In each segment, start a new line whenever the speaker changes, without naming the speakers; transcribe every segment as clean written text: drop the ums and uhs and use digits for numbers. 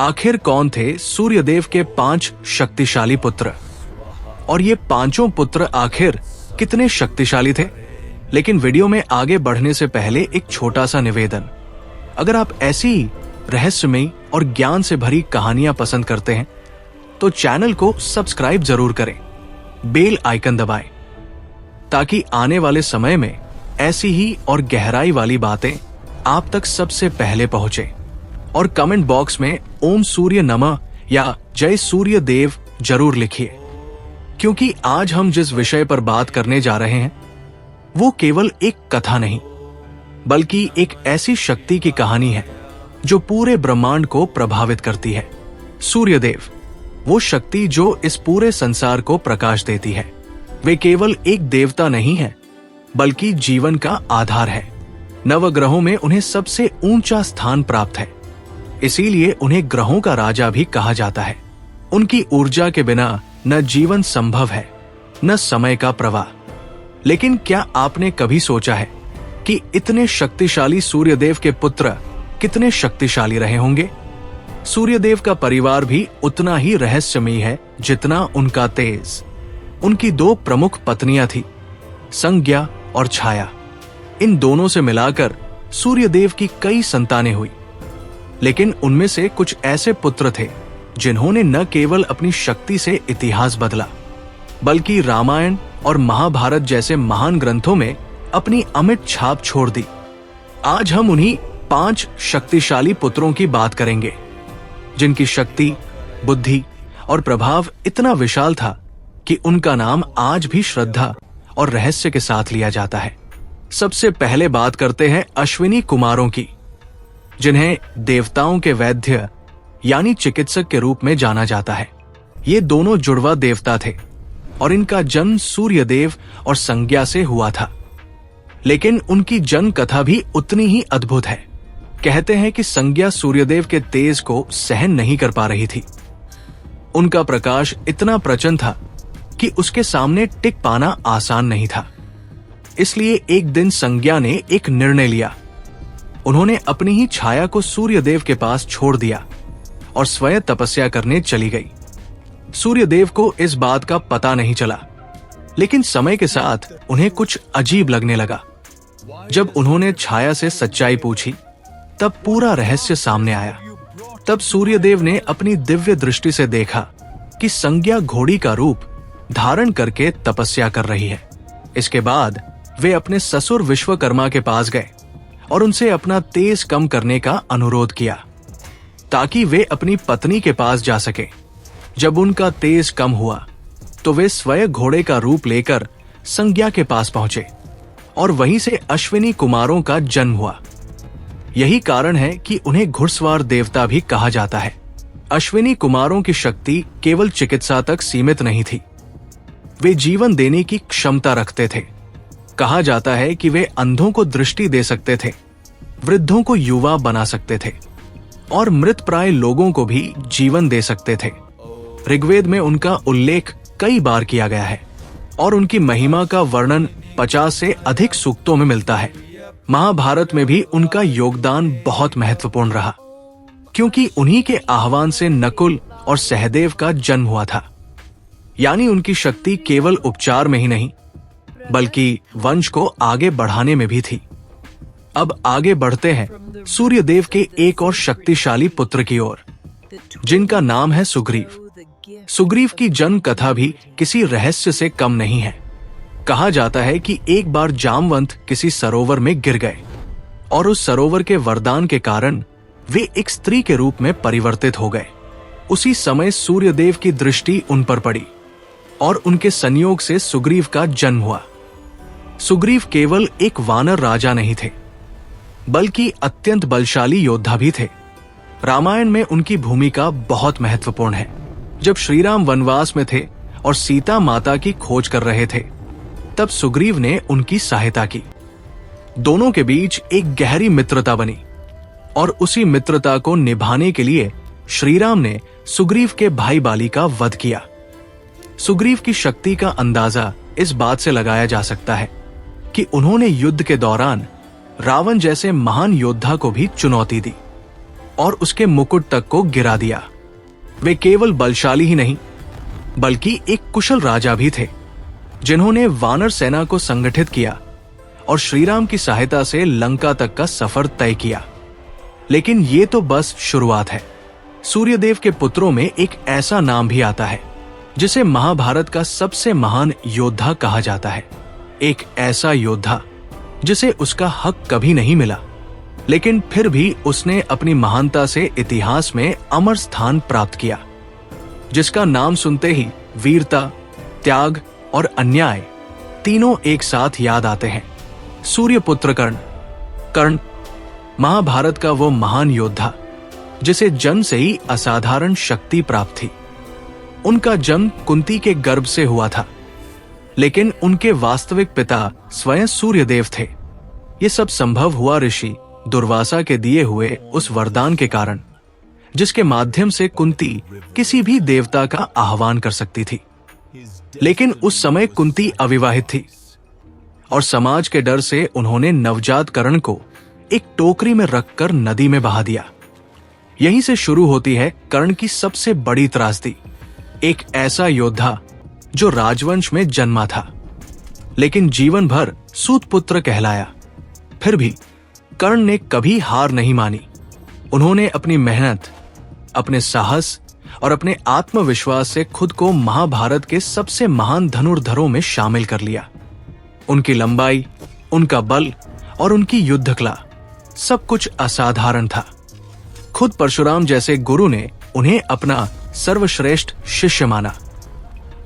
आखिर कौन थे सूर्यदेव के 5 शक्तिशाली पुत्र, और ये पांचों पुत्र आखिर कितने शक्तिशाली थे? लेकिन वीडियो में आगे बढ़ने से पहले एक छोटा सा निवेदन। अगर आप ऐसी रहस्यमयी और ज्ञान से भरी कहानियां पसंद करते हैं तो चैनल को सब्सक्राइब जरूर करें, बेल आइकन दबाएं, ताकि आने वाले समय में ऐसी ही और गहराई वाली बातें आप तक सबसे पहले पहुंचे। और कमेंट बॉक्स में ओम सूर्य नमः या जय सूर्य देव जरूर लिखिए, क्योंकि आज हम जिस विषय पर बात करने जा रहे हैं वो केवल एक कथा नहीं, बल्कि एक ऐसी शक्ति की कहानी है जो पूरे ब्रह्मांड को प्रभावित करती है। सूर्यदेव, वो शक्ति जो इस पूरे संसार को प्रकाश देती है। वे केवल एक देवता नहीं है, बल्कि जीवन का आधार है। नवग्रहों में उन्हें सबसे ऊंचा स्थान प्राप्त है, इसीलिए उन्हें ग्रहों का राजा भी कहा जाता है। उनकी ऊर्जा के बिना न जीवन संभव है, न समय का प्रवाह। लेकिन क्या आपने कभी सोचा है कि इतने शक्तिशाली सूर्यदेव के पुत्र कितने शक्तिशाली रहे होंगे? सूर्यदेव का परिवार भी उतना ही रहस्यमयी है जितना उनका तेज। उनकी 2 प्रमुख पत्नियां थी, संज्ञा और छाया। इन दोनों से मिलाकर सूर्यदेव की कई संतानें हुई, लेकिन उनमें से कुछ ऐसे पुत्र थे जिन्होंने न केवल अपनी शक्ति से इतिहास बदला, बल्कि रामायण और महाभारत जैसे महान ग्रंथों में अपनी अमिट छाप छोड़ दी। आज हम उन्हीं 5 शक्तिशाली पुत्रों की बात करेंगे, जिनकी शक्ति, बुद्धि और प्रभाव इतना विशाल था कि उनका नाम आज भी श्रद्धा और रहस्य के साथ लिया जाता है। सबसे पहले बात करते हैं अश्विनी कुमारों की, जिन्हें देवताओं के वैद्य यानी चिकित्सक के रूप में जाना जाता है। ये दोनों जुड़वा देवता थे और इनका जन्म सूर्यदेव और संज्ञा से हुआ था। लेकिन उनकी जन्म कथा भी उतनी ही अद्भुत है। कहते हैं कि संज्ञा सूर्यदेव के तेज को सहन नहीं कर पा रही थी। उनका प्रकाश इतना प्रचंड था कि उसके सामने टिक पाना आसान नहीं था। इसलिए एक दिन संज्ञा ने एक निर्णय लिया। उन्होंने अपनी ही छाया को सूर्यदेव के पास छोड़ दिया और स्वयं तपस्या करने चली गई। सूर्यदेव को इस बात का पता नहीं चला, लेकिन समय के साथ उन्हें कुछ अजीब लगने लगा। जब उन्होंने छाया से सच्चाई पूछी, तब पूरा रहस्य सामने आया। तब सूर्यदेव ने अपनी दिव्य दृष्टि से देखा कि संज्ञा घोड़ी का रूप धारण करके तपस्या कर रही है। इसके बाद वे अपने ससुर विश्वकर्मा के पास गए और उनसे अपना तेज कम करने का अनुरोध किया, ताकि वे अपनी पत्नी के पास जा सके। जब उनका तेज कम हुआ तो वे स्वयं घोड़े का रूप लेकर संज्ञा के पास पहुंचे और वहीं से अश्विनी कुमारों का जन्म हुआ। यही कारण है कि उन्हें घुड़सवार देवता भी कहा जाता है। अश्विनी कुमारों की शक्ति केवल चिकित्सा तक सीमित नहीं थी, वे जीवन देने की क्षमता रखते थे। कहा जाता है कि वे अंधों को दृष्टि दे सकते थे, वृद्धों को युवा बना सकते थे और मृतप्राय लोगों को भी जीवन दे सकते थे। ऋग्वेद में उनका उल्लेख कई बार किया गया है और उनकी महिमा का वर्णन 50 से अधिक सूक्तों में मिलता है। महाभारत में भी उनका योगदान बहुत महत्वपूर्ण रहा, क्योंकि उन्हीं के आह्वान से नकुल और सहदेव का जन्म हुआ था। यानी उनकी शक्ति केवल उपचार में ही नहीं, बल्कि वंश को आगे बढ़ाने में भी थी। अब आगे बढ़ते हैं सूर्यदेव के एक और शक्तिशाली पुत्र की ओर, जिनका नाम है सुग्रीव। सुग्रीव की जन्म कथा भी किसी रहस्य से कम नहीं है। कहा जाता है कि एक बार जामवंत किसी सरोवर में गिर गए और उस सरोवर के वरदान के कारण वे एक स्त्री के रूप में परिवर्तित हो गए। उसी समय सूर्यदेव की दृष्टि उन पर पड़ी और उनके संयोग से सुग्रीव का जन्म हुआ। सुग्रीव केवल एक वानर राजा नहीं थे, बल्कि अत्यंत बलशाली योद्धा भी थे। रामायण में उनकी भूमिका बहुत महत्वपूर्ण है। जब श्रीराम वनवास में थे और सीता माता की खोज कर रहे थे, तब सुग्रीव ने उनकी सहायता की। दोनों के बीच एक गहरी मित्रता बनी और उसी मित्रता को निभाने के लिए श्रीराम ने सुग्रीव के भाई बाली का वध किया। सुग्रीव की शक्ति का अंदाजा इस बात से लगाया जा सकता है कि उन्होंने युद्ध के दौरान रावण जैसे महान योद्धा को भी चुनौती दी और उसके मुकुट तक को गिरा दिया। वे केवल बलशाली ही नहीं बल्कि एक कुशल राजा भी थे, जिन्होंने वानर सेना को संगठित किया और श्रीराम की सहायता से लंका तक का सफर तय किया। लेकिन ये तो बस शुरुआत है। सूर्यदेव के पुत्रों में एक ऐसा नाम भी आता है जिसे महाभारत का सबसे महान योद्धा कहा जाता है। एक ऐसा योद्धा जिसे उसका हक कभी नहीं मिला, लेकिन फिर भी उसने अपनी महानता से इतिहास में अमर स्थान प्राप्त किया, जिसका नाम सुनते ही वीरता, त्याग और अन्याय तीनों एक साथ याद आते हैं। सूर्यपुत्र कर्ण। कर्ण महाभारत का वो महान योद्धा जिसे जन्म से ही असाधारण शक्ति प्राप्त थी। उनका जन्म कुंती के गर्भ से हुआ था, लेकिन उनके वास्तविक पिता स्वयं सूर्यदेव थे। ये सब संभव हुआ ऋषि दुर्वासा के दिए हुए उस वरदान के कारण, जिसके माध्यम से कुंती किसी भी देवता का आह्वान कर सकती थी। लेकिन उस समय कुंती अविवाहित थी और समाज के डर से उन्होंने नवजात कर्ण को एक टोकरी में रखकर नदी में बहा दिया। यहीं से शुरू होती है कर्ण की सबसे बड़ी त्रासदी। एक ऐसा योद्धा जो राजवंश में जन्मा था, लेकिन जीवन भर सूतपुत्र कहलाया। फिर भी कर्ण ने कभी हार नहीं मानी। उन्होंने अपनी मेहनत, अपने साहस और अपने आत्मविश्वास से खुद को महाभारत के सबसे महान धनुर्धरों में शामिल कर लिया। उनकी लंबाई, उनका बल और उनकी युद्ध कला सब कुछ असाधारण था। खुद परशुराम जैसे गुरु ने उन्हें अपना सर्वश्रेष्ठ शिष्य माना।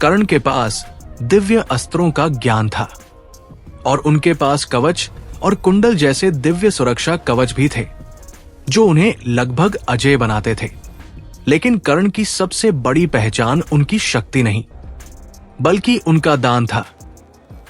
कर्ण के पास दिव्य अस्त्रों का ज्ञान था और उनके पास कवच और कुंडल जैसे दिव्य सुरक्षा कवच भी थे, जो उन्हें लगभग अजेय बनाते थे। लेकिन कर्ण की सबसे बड़ी पहचान उनकी शक्ति नहीं, बल्कि उनका दान था।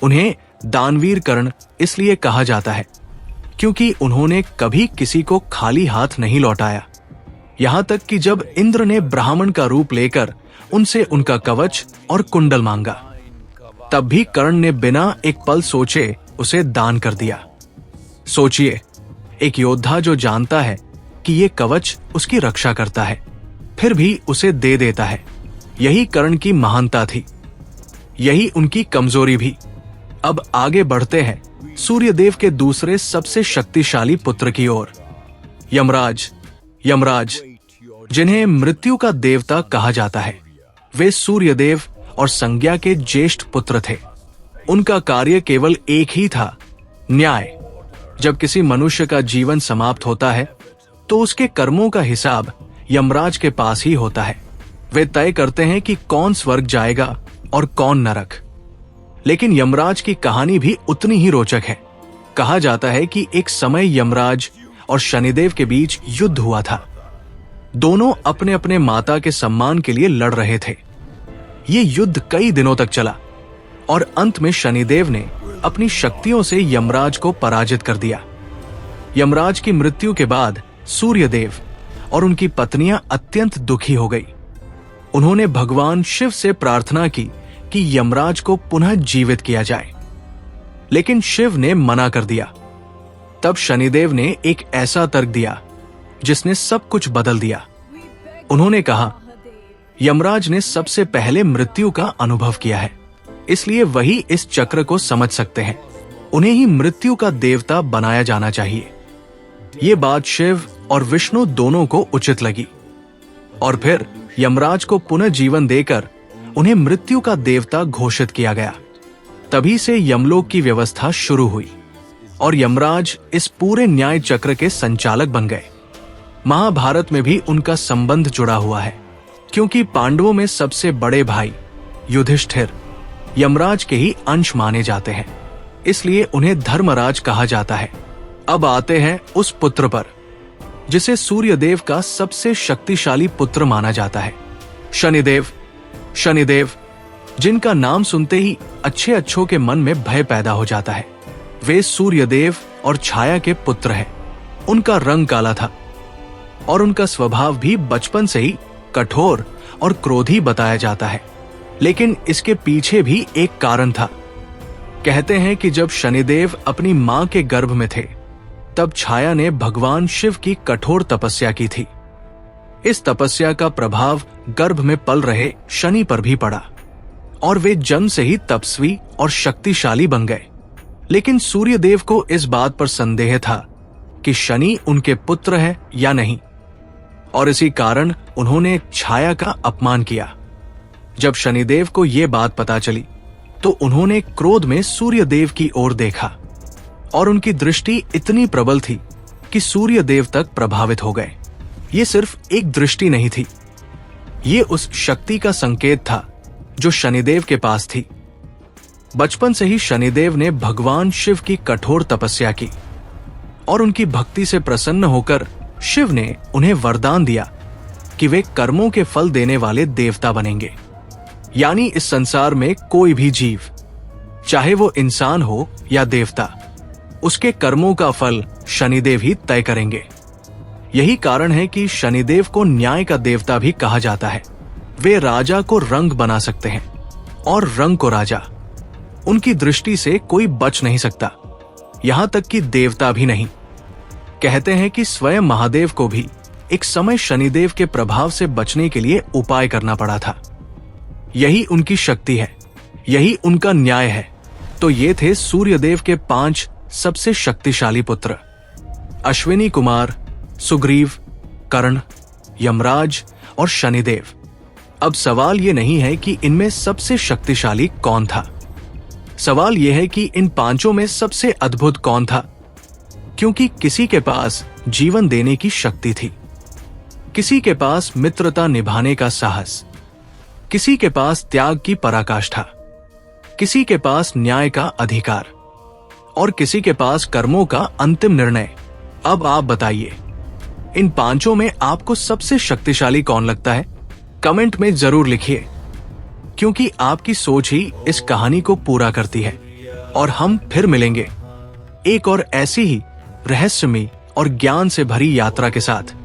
उन्हें दानवीर कर्ण इसलिए कहा जाता है क्योंकि उन्होंने कभी किसी को खाली हाथ नहीं लौटाया। यहां तक कि जब इंद्र ने ब्राह्मण का रूप लेकर उनसे उनका कवच और कुंडल मांगा, तब भी कर्ण ने बिना एक पल सोचे उसे दान कर दिया। सोचिए, एक योद्धा जो जानता है कि ये कवच उसकी रक्षा करता है, फिर भी उसे दे देता है। यही कर्ण की महानता थी, यही उनकी कमजोरी भी। अब आगे बढ़ते हैं सूर्यदेव के दूसरे सबसे शक्तिशाली पुत्र की ओर, यमराज। यमराज, जिन्हें मृत्यु का देवता कहा जाता है, वे सूर्यदेव और संज्ञा के ज्येष्ठ पुत्र थे। उनका कार्य केवल एक ही था, न्याय। जब किसी मनुष्य का जीवन समाप्त होता है तो उसके कर्मों का हिसाब यमराज के पास ही होता है। वे तय करते हैं कि कौन स्वर्ग जाएगा और कौन नरक। लेकिन यमराज की कहानी भी उतनी ही रोचक है। कहा जाता है कि एक समय यमराज और शनिदेव के बीच युद्ध हुआ था। दोनों अपने अपने माता के सम्मान के लिए लड़ रहे थे। ये युद्ध कई दिनों तक चला और अंत में शनिदेव ने अपनी शक्तियों से यमराज को पराजित कर दिया। यमराज की मृत्यु के बाद सूर्यदेव और उनकी पत्नियां अत्यंत दुखी हो गई। उन्होंने भगवान शिव से प्रार्थना की कि यमराज को पुनः जीवित किया जाए, लेकिन शिव ने मना कर दिया। तब शनिदेव ने एक ऐसा तर्क दिया जिसने सब कुछ बदल दिया। उन्होंने कहा, यमराज ने सबसे पहले मृत्यु का अनुभव किया है, इसलिए वही इस चक्र को समझ सकते हैं। उन्हें ही मृत्यु का देवता बनाया जाना चाहिए। ये बात शिव और विष्णु दोनों को उचित लगी और फिर यमराज को पुनः जीवन देकर उन्हें मृत्यु का देवता घोषित किया गया। तभी से यमलोक की व्यवस्था शुरू हुई और यमराज इस पूरे न्याय चक्र के संचालक बन गए। महाभारत में भी उनका संबंध जुड़ा हुआ है, क्योंकि पांडवों में सबसे बड़े भाई युधिष्ठिर यमराज के ही अंश माने जाते हैं, इसलिए उन्हें धर्मराज कहा जाता है। अब आते हैं उस पुत्र पर जिसे सूर्यदेव का सबसे शक्तिशाली पुत्र माना जाता है, शनिदेव। शनिदेव, जिनका नाम सुनते ही अच्छे अच्छों के मन में भय पैदा हो जाता है। वे सूर्यदेव और छाया के पुत्र हैं। उनका रंग काला था और उनका स्वभाव भी बचपन से ही कठोर और क्रोधी बताया जाता है। लेकिन इसके पीछे भी एक कारण था। कहते हैं कि जब शनिदेव अपनी मां के गर्भ में थे, तब छाया ने भगवान शिव की कठोर तपस्या की थी। इस तपस्या का प्रभाव गर्भ में पल रहे शनि पर भी पड़ा और वे जन्म से ही तपस्वी और शक्तिशाली बन गए। लेकिन सूर्यदेव को इस बात पर संदेह था कि शनि उनके पुत्र है या नहीं, और इसी कारण उन्होंने छाया का अपमान किया। जब शनिदेव को यह बात पता चली तो उन्होंने क्रोध में सूर्यदेव की ओर देखा और उनकी दृष्टि इतनी प्रबल थी कि सूर्यदेव तक प्रभावित हो गए। ये सिर्फ एक दृष्टि नहीं थी, ये उस शक्ति का संकेत था जो शनिदेव के पास थी। बचपन से ही शनिदेव ने भगवान शिव की कठोर तपस्या की और उनकी भक्ति से प्रसन्न होकर शिव ने उन्हें वरदान दिया कि वे कर्मों के फल देने वाले देवता बनेंगे। यानी इस संसार में कोई भी जीव, चाहे वो इंसान हो या देवता, उसके कर्मों का फल शनिदेव ही तय करेंगे। यही कारण है कि शनिदेव को न्याय का देवता भी कहा जाता है। वे राजा को रंग बना सकते हैं और रंग को राजा। उनकी दृष्टि से कोई बच नहीं सकता, यहां तक कि देवता भी नहीं। कहते हैं कि स्वयं महादेव को भी एक समय शनिदेव के प्रभाव से बचने के लिए उपाय करना पड़ा था। यही उनकी शक्ति है, यही उनका न्याय है। तो ये थे सूर्यदेव के 5 सबसे शक्तिशाली पुत्र, अश्विनी कुमार, सुग्रीव, कर्ण, यमराज और शनिदेव। अब सवाल ये नहीं है कि इनमें सबसे शक्तिशाली कौन था, सवाल यह है कि इन 5 में सबसे अद्भुत कौन था। क्योंकि किसी के पास जीवन देने की शक्ति थी, किसी के पास मित्रता निभाने का साहस, किसी के पास त्याग की पराकाष्ठा, किसी के पास न्याय का अधिकार और किसी के पास कर्मों का अंतिम निर्णय। अब आप बताइए, इन 5 में आपको सबसे शक्तिशाली कौन लगता है? कमेंट में जरूर लिखिए, क्योंकि आपकी सोच ही इस कहानी को पूरा करती है। और हम फिर मिलेंगे एक और ऐसी ही रहस्यमयी और ज्ञान से भरी यात्रा के साथ।